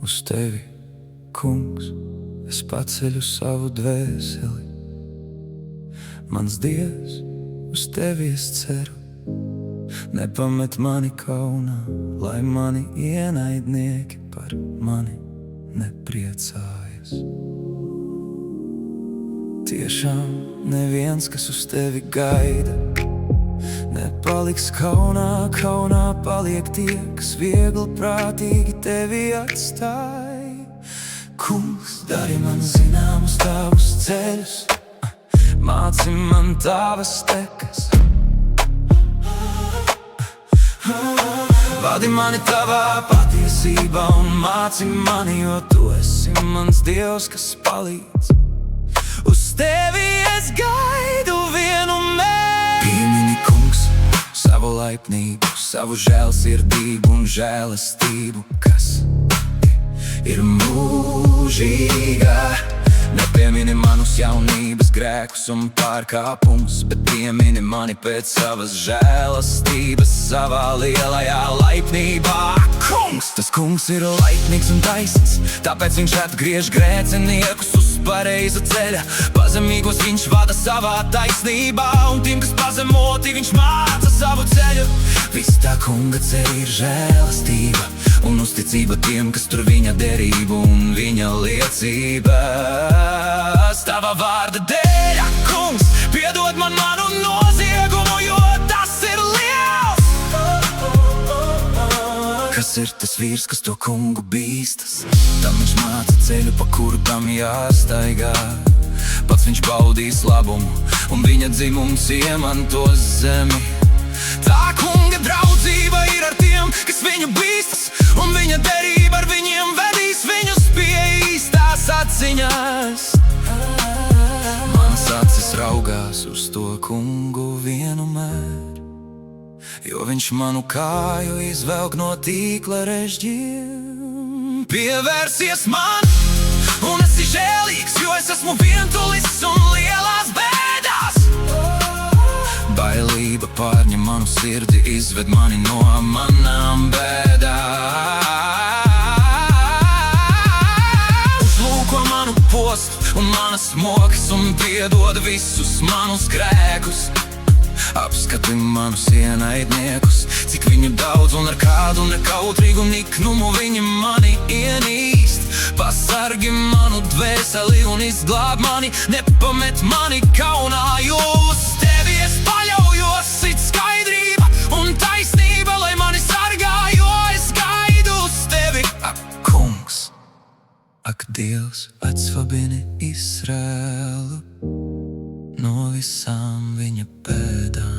uz tevi, kungs, es paceļu savu dvēseli. Mans Dievs, uz tevi es ceru, nepamet mani kaunā, lai mani ienaidnieki par mani nepriecājas. Tiešām neviens, kas uz tevi gaida, nepaliks kaunā, kaunā paliek tie, kas viegli prātīgi tevi atstāj. Kungs, dari man zināmus tavus ceļus, māci man tavas tekas. Vadi mani tavā patiesībā un māci mani, jo tu esi mans Dievs, kas palīdz. Uz tevi es gaidu vienu mērķi. Piemini, kungs, savu laipnību, savu žēlsirdību un žēlastību, kas ir mūžīga. Nepiemini manus jaunības grēkus un pārkāpumus, bet piemini mani pēc savas žēlastības, savā lielajā laipnībā. Kungs, tas kungs ir laipnīgs un taisns, tāpēc viņš atgriež grēciniekus uz pareiza ceļa. Pazemīgos viņš vada savā taisnībā, un tiem, kas pazemoti, viņš māca savu ceļu. Viss tā kunga ceļa ir žēlastība un uzticība tiem, kas tur viņa derību un viņa liecības. Tava vārda dēļ, kungs, piedod man manu noziegumu, jo tas ir liels. Kas ir tas vīrs, kas to kungu bīstas? Tam viņš māca ceļu, pa kuru tam jāstaigā. Pats viņš baudīs labumu, un viņa dzimums iemantos zemi. Tā kunga draudzība ir ar tiem, kas viņu bīstas, un viņa derība ar viņiem vedīs viņus pie īstās atziņas. Manas acis raugās uz to kungu vienmēr, jo viņš manu kāju izvelk no tīkla režģiem. Pievērsies man, un esi žēlīgs, jo es esmu vientulis un lielās bēdās. Bailība pārņem manu sirdi, izved mani no manām bēdām. Uzlūko manu postu un manas mokas un piedod visus manus grēkus. Apskati manus ienaidniekus, cik viņu daudz un ar kādu nekautrīgu niknumu viņi mani ienīst. Pasargi manu dvēseli un izglāb mani, nepamet mani kaunā, jo uz tevi es paļaujos. It skaidrība un taisnība, lai mani sargā, jo es gaidu uz tevi. Ak, kungs, ak, Dievs, atsvabini Izraēlu no visām viņa bēdām.